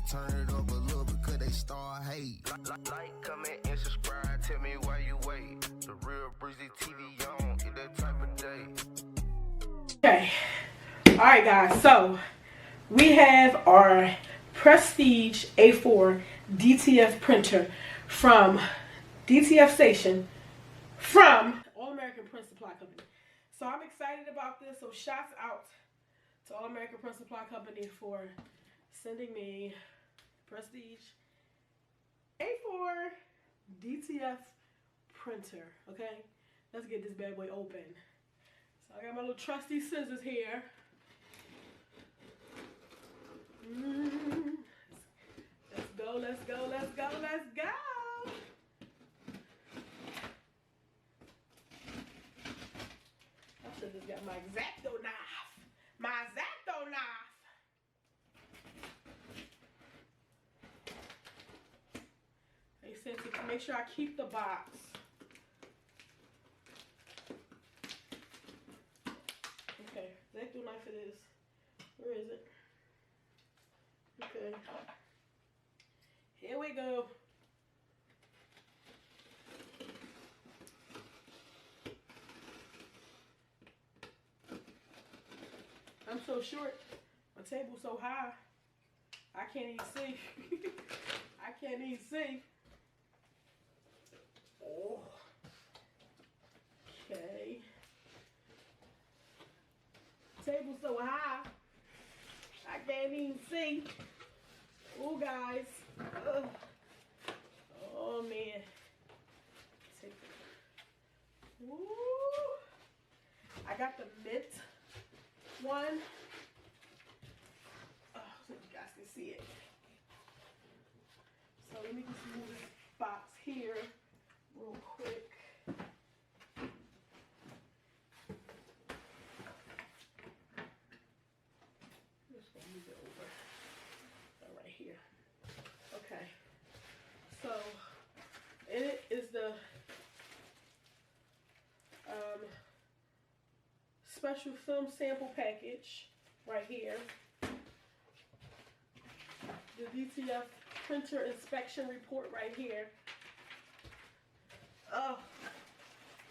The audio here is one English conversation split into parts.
turn it up a little because they start hate. Like, comment, and subscribe. Tell me why you wait. The real Breezee TV on in that type of day. Okay. Alright guys, so we have our Prestige A4 DTF printer from DTF Station from All American Print Supply Company. So I'm excited about this. So shouts out to All American Print Supply Company for sending me Prestige A4 DTF printer. Okay, let's get this bad boy open. So I got my little trusty scissors here. Let's go, let's go, let's go, let's go. I should have got my X-Acto knife. My X-Acto knife. They said to make sure I keep the box. Okay, X-Acto knife it is. Where is it? Okay. Here we go. I'm so short. My table's so high. I can't even see. I can't even see. Oh. Okay. Table's so high. I can't even see. Oh, guys. Ugh. Oh, man. Take it. Ooh. I got the mint one. Oh, so you guys can see it. So let me just move this box here real quick. Just gonna move it over. Right here. Okay. So in it is the special film sample package right here. The DTF printer inspection report right here. Oh,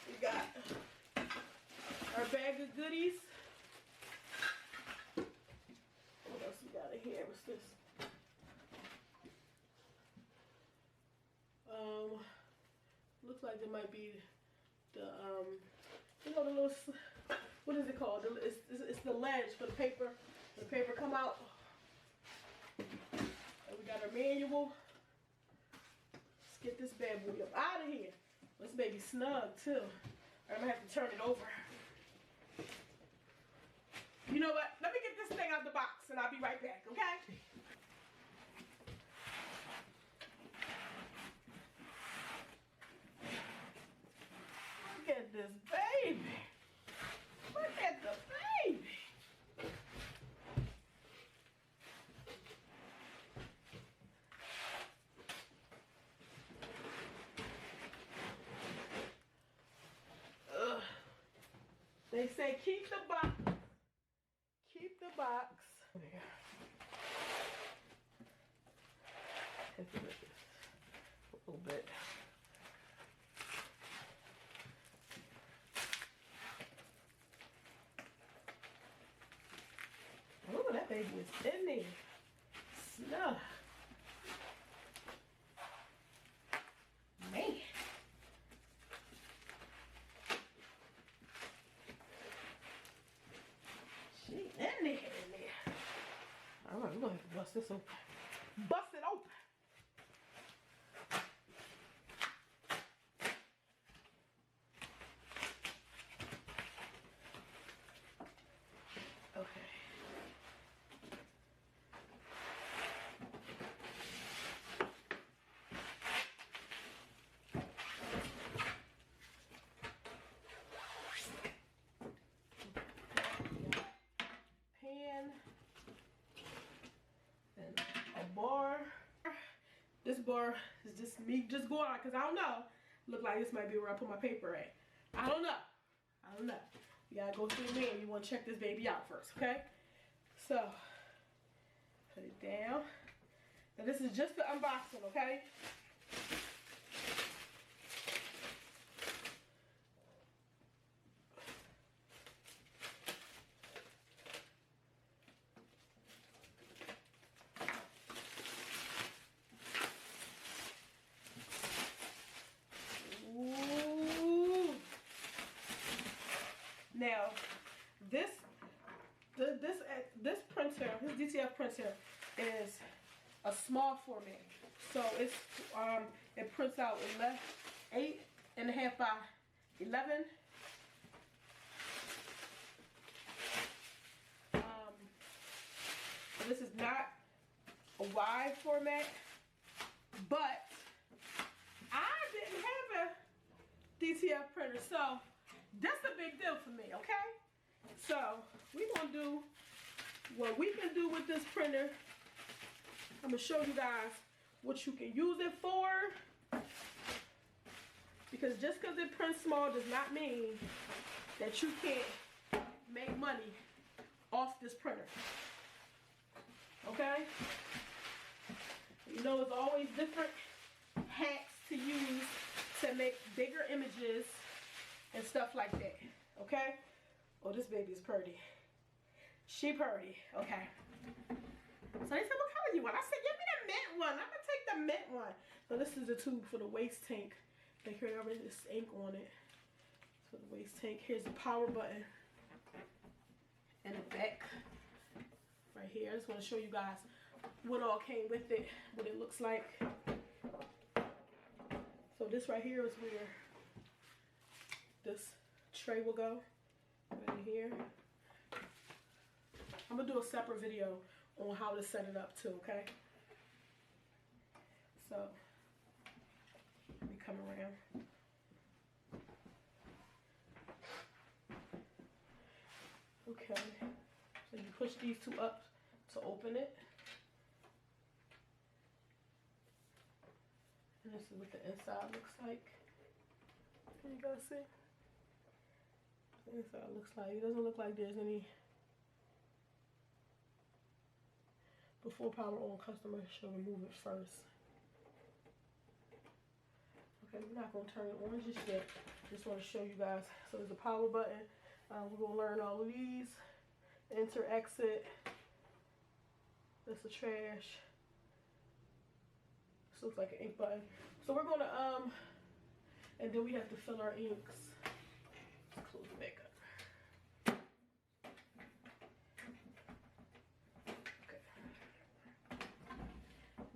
we got our bag of goodies. What else we got in here? What's this? Looks like it might be the you know, the little, what is it called? It's the ledge for the paper. The paper come out. And we got our manual. Let's get this bad boy up out of here. This baby snug too. I'm gonna have to turn it over. You know what? Let me get this thing out the box and I'll be right back, okay? Look at this baby. Look at the baby. Ugh. They say keep the box. Keep the box. There. A little bit. Oh, that baby is in there. Snug. Man. She in there. All right, we're going to have to bust this open. Bust it open. Okay. Pan and a bar. This bar is just me just going on because I don't know. Look like this might be where I put my paper at. I don't know. I don't know. You gotta go through me and you want to check this baby out first, okay? So, put it down. And this is just the unboxing, okay? Ooh. Now, this printer, this DTF printer is a small format, so it's it prints out 8.5 by 11. This is not a wide format, but I didn't have a DTF printer, so that's a big deal for me, okay? So we're gonna do what we can do with this printer. I'm gonna show you guys what you can use it for, because just because it prints small does not mean that you can't make money off this printer, okay? You know, there's always different hacks to use to make bigger images and stuff like that, okay? Oh, this baby is pretty. She pretty, okay. So they said, what color you want? I said, give me the mint one. I'm gonna take the mint one. So this is the tube for the waste tank. And here already this ink on it. So the waste tank, here's the power button. And the back right here. I just want to show you guys what all came with it, what it looks like. So this right here is where this tray will go, right here. I'm gonna do a separate video on how to set it up too, okay? So let me come around. Okay, so you push these two up to open it. And this is what the inside looks like. Can you guys see? The inside looks like, it doesn't look like there's any. Before power on, customer should remove it first. Okay, we're not gonna turn it on just yet. Just want to show you guys. So there's a power button. We're gonna learn all of these. Enter, exit. That's the trash. This looks like an ink button. So we're gonna and then we have to fill our inks. Let's close it back up.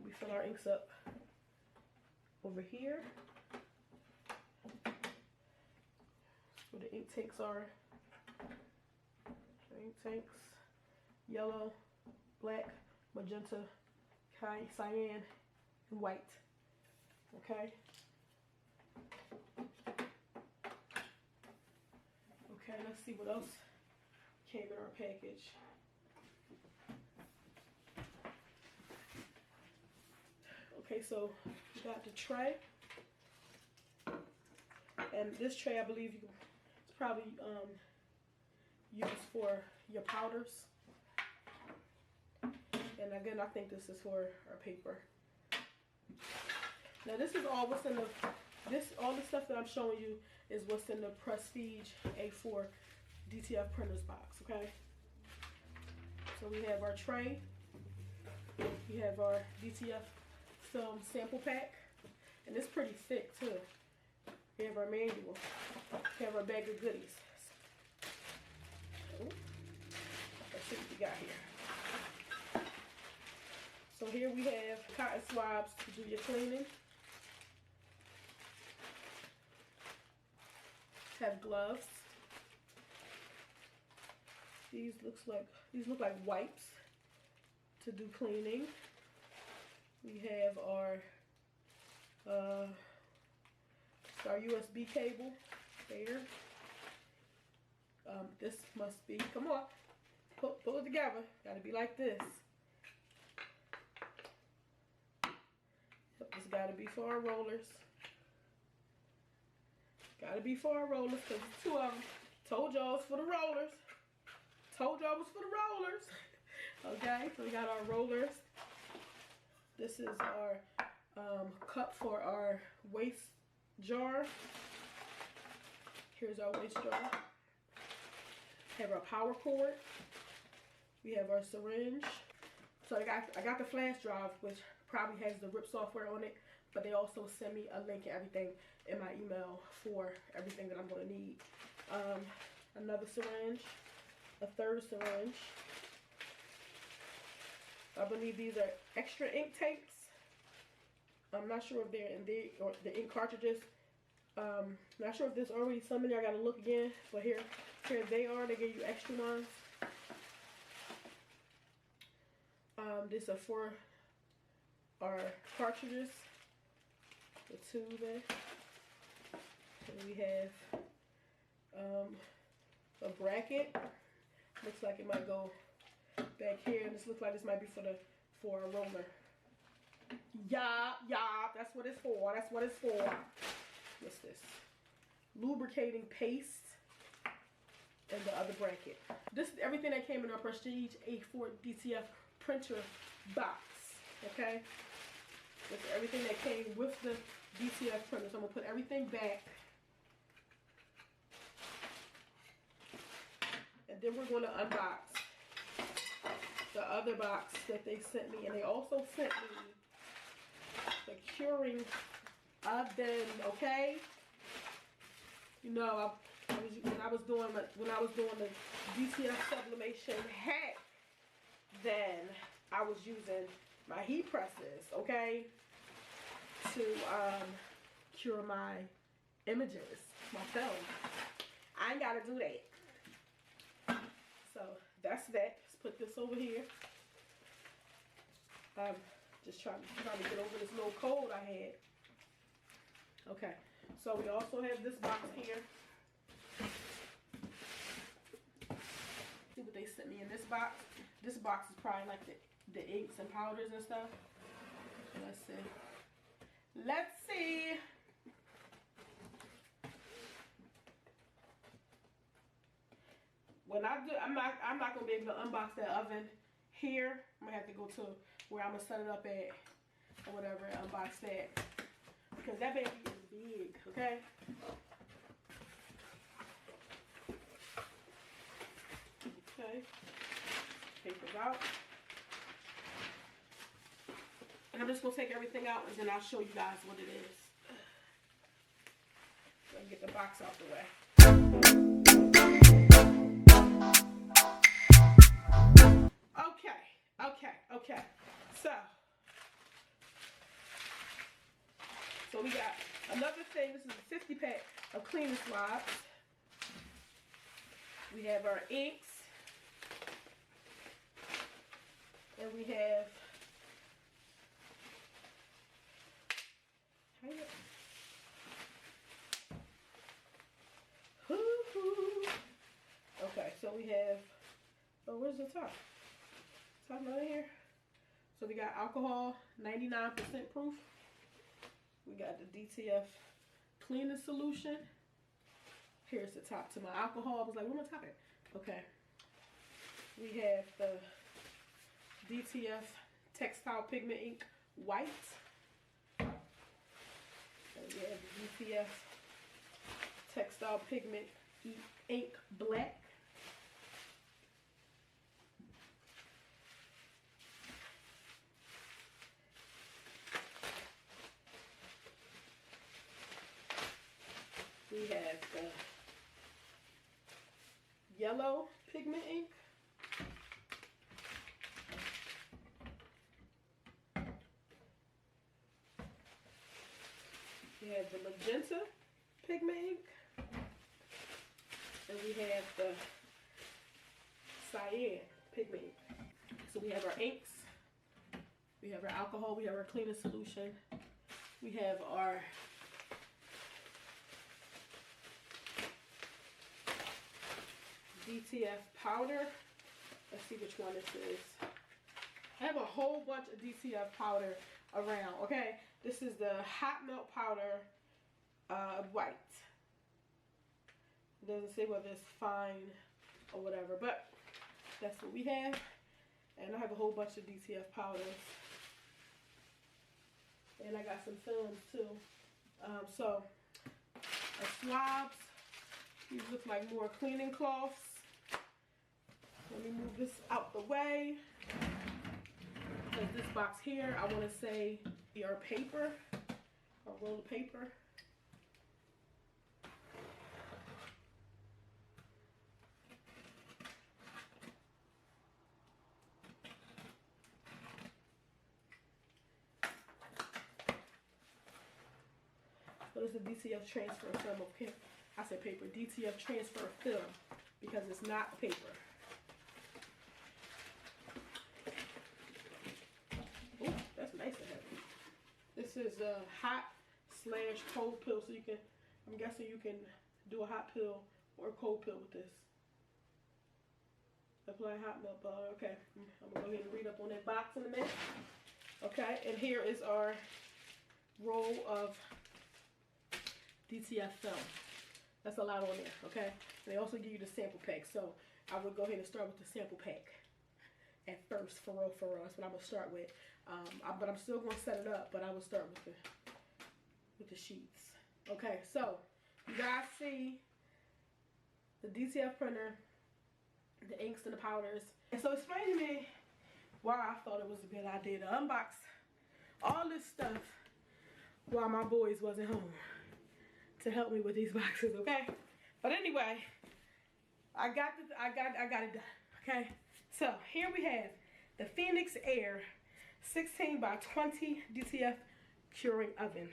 We fill our inks up over here. That's where the ink tanks are. The ink tanks, yellow, black, magenta, cyan, and white. Okay. Okay, let's see what else came in our package. Okay, so we got the tray, and this tray I believe it's probably used for your powders, and again I think this is for our paper. Now this is all what's in the all the stuff that I'm showing you is what's in the Prestige A4 DTF printers box. Okay, so we have our tray, we have our DTF film sample pack, and it's pretty thick too. We have our manual, we have our bag of goodies. Ooh. Let's see what we got here. So here we have cotton swabs to do your cleaning. Have gloves. These look like wipes to do cleaning. We have our USB cable there. This must be, come on, pull it together. Gotta be like this. Yep, this gotta be for our rollers. Gotta be for our rollers, because there's two of them. Told y'all it's for the rollers. Told y'all it was for the rollers. Okay, so we got our rollers. This is our cup for our waste jar. Here's our waste jar. Have our power cord. We have our syringe. So I got the flash drive, which probably has the RIP software on it, but they also send me a link and everything in my email for everything that I'm going to need. Another syringe, a third syringe. I believe these are extra ink tanks. I'm not sure if they're in there, or the ink cartridges. Not sure if there's already some in there. I gotta look again. But here they are. They give you extra ones. These are for our cartridges. The two there. And we have a bracket. Looks like it might go back here, and this looks like this might be for a roller. Yeah, that's what it's for. That's what it's for. What's this? Lubricating paste and the other bracket. This is everything that came in our Prestige A4 DTF printer box. Okay? This is everything that came with the DTF printer. So I'm gonna put everything back. And then we're gonna unbox the other box that they sent me. And they also sent me the curing oven, okay? You know, when I was doing the DTF sublimation hack, then I was using my heat presses, okay, to cure my images, my film. I ain't gotta do that. So that's that. Let's put this over here. Just trying to get over this little cold I had. Okay, so we also have this box here. See what they sent me in this box. This box is probably like the inks and powders and stuff. Let's see. Let's see. When I do, I'm not gonna be able to unbox that oven here. I'm gonna have to go to where I'm gonna set it up at or whatever and unbox that, because that baby is big. Okay. Okay. Papers out. And I'm just gonna take everything out and then I'll show you guys what it is. So I can get the box out the way. Okay. So we got another thing. This is a 50 pack of cleaning swabs. We have our inks. And we have okay, so we have, oh, where's the top? Top right here. So we got alcohol, 99% proof. We got the DTF cleaning solution. Here's the top to my alcohol. I was like, where my top at? Okay. We have the DTF textile pigment ink white. And we have the DTF textile pigment ink black. We have the yellow pigment ink. We have the magenta pigment ink. And we have the cyan pigment ink. So we have our inks. We have our alcohol. We have our cleaning solution. We have our DTF powder. Let's see which one this is. I have a whole bunch of DTF powder around, okay? This is the hot melt powder white. It doesn't say whether it's fine or whatever, but that's what we have. And I have a whole bunch of DTF powders. And I got some films too. So swabs. These look like more cleaning cloths. Let me move this out the way. Because this box here, I want to say, our paper, a roll of paper. So this is DTF transfer film. Okay, I said paper. DTF transfer film because it's not paper. Oh, that's nice and heavy. This is a hot / cold pill, so you can. I'm guessing you can do a hot pill or a cold pill with this. Apply hot milk powder. Okay, I'm gonna go ahead and read up on that box in a minute. Okay, and here is our roll of DTF film. That's a lot on there, okay? And they also give you the sample pack, so I would go ahead and start with the sample pack at first, for real. That's what I'm gonna start with. But I'm still gonna set it up, but I will start with the sheets. Okay, so you guys see the DTF printer, the inks and the powders. And so explain to me why I thought it was a good idea to unbox all this stuff while my boys wasn't home to help me with these boxes, okay? But anyway, I got it done, okay? So here we have the Phoenix Air 16 by 20 DTF curing oven.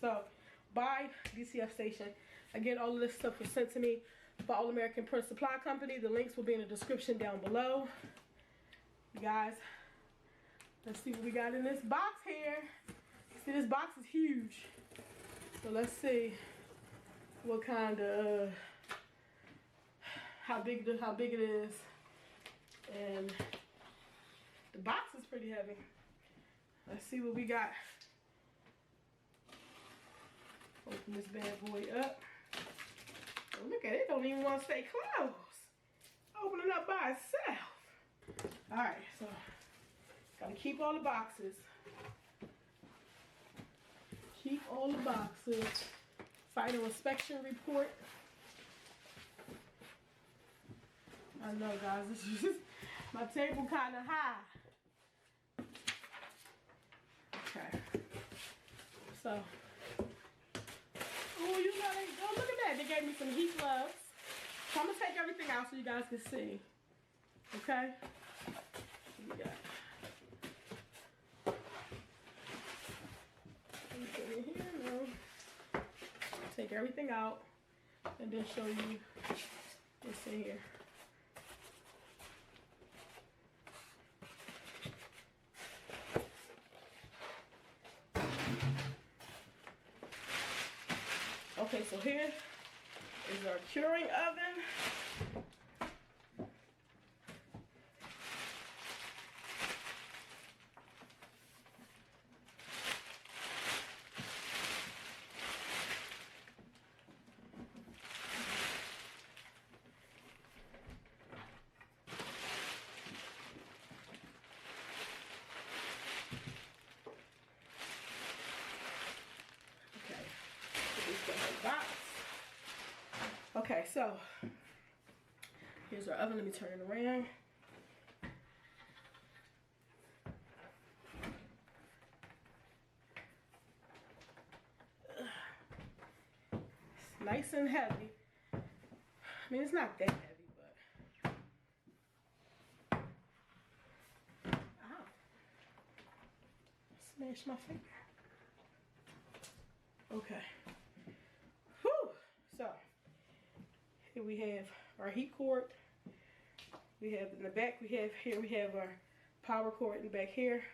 So by DTF Station. Again, all of this stuff was sent to me by All American Print Supply Company. The links will be in the description down below. You guys, let's see what we got in this box here. See, this box is huge. So let's see what kind of how big it is. And the box is pretty heavy. Let's see what we got. Open this bad boy up. Oh, look at it, it don't even want to stay closed. Opening up by itself. Alright, so gotta keep all the boxes. Keep all the boxes. Final inspection report. I know, guys, this is just my table kind of high. Okay. So, oh, you got it. Oh, look at that. They gave me some heat gloves. So I'm gonna take everything out so you guys can see. Okay. What we got? Anything in here? No. Take everything out and then show you what's in here. Okay, so here is our curing oven. Okay, so here's our oven. Let me turn it around. It's nice and heavy. I mean, it's not that heavy, but ow! Smashed my finger. Okay. Whew. So here we have our heat cord. We have in the back, we have our power cord in the back here.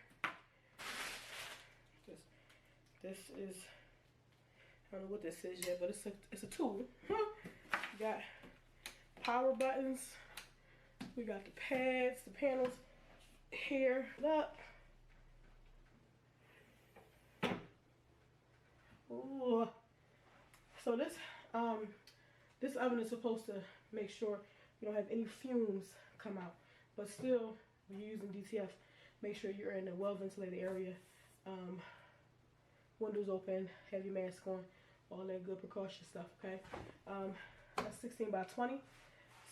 This is, I don't know what this is yet, but it's a tool. We got power buttons. We got the pads, the panels here up. Ooh. So this oven is supposed to make sure you don't have any fumes come out, but still, when you're using DTF, make sure you're in a well ventilated area. windows open, have your mask on, all that good precaution stuff, okay? That's 16 by 20.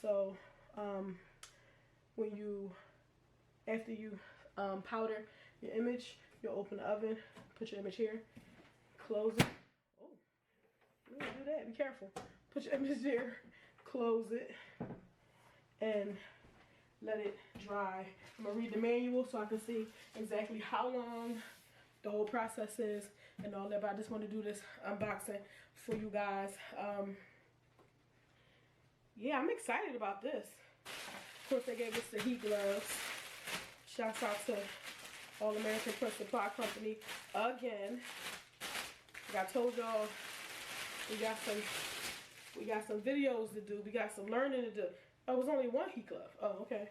So when you, after you powder your image, you'll open the oven, put your image here, close it. Oh, you don't do that, be careful. Put your image there, close it, and let it dry. I'm gonna read the manual so I can see exactly how long the whole process is and all that, but I just want to do this unboxing for you guys. Yeah, I'm excited about this. Of course, they gave us the heat gloves. Shouts out to All American Press Supply Company again. Like I told y'all, we got some videos to do. We got some learning to do. Oh, it was only one heat glove. Oh, okay.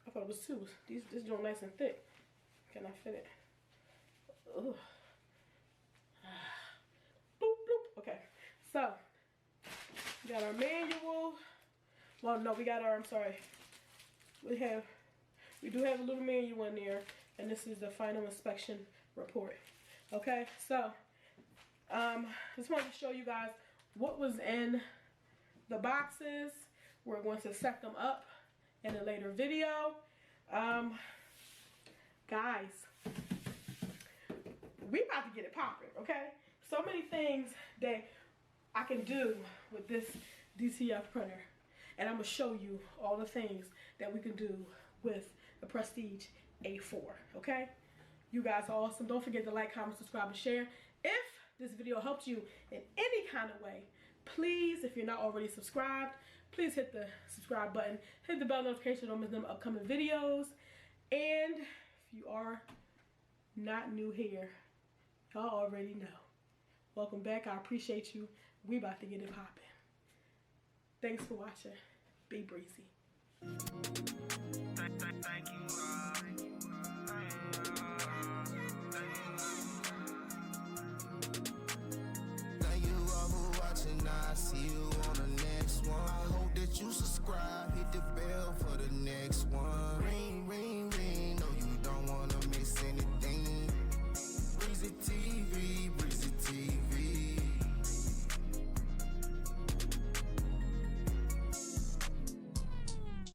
I thought it was two. This joint nice and thick. Can I fit it? Ugh. Boop, bloop. Okay. So, we got our manual. Well, no, we got our, I'm sorry. We do have a little manual in there. And this is the final inspection report. Okay, so, just wanted to show you guys what was in the boxes. We're going to set them up in a later video. Guys, we about to get it popping, okay? So many things that I can do with this DTF printer. And I'm gonna show you all the things that we can do with the Prestige A4, okay? You guys are awesome. Don't forget to like, comment, subscribe, and share. If this video helped you in any kind of way, please, if you're not already subscribed, please hit the subscribe button. Hit the bell notification to miss them upcoming videos. And if you are not new here, y'all already know. Welcome back. I appreciate you. We about to get it popping. Thanks for watching. Be breezy. Thank you, God. Thank you all for watching. I see you on the next one. I hope that you subscribe. Hit the bell for the next one. Ring, ring, ring. No, you don't want to miss anything.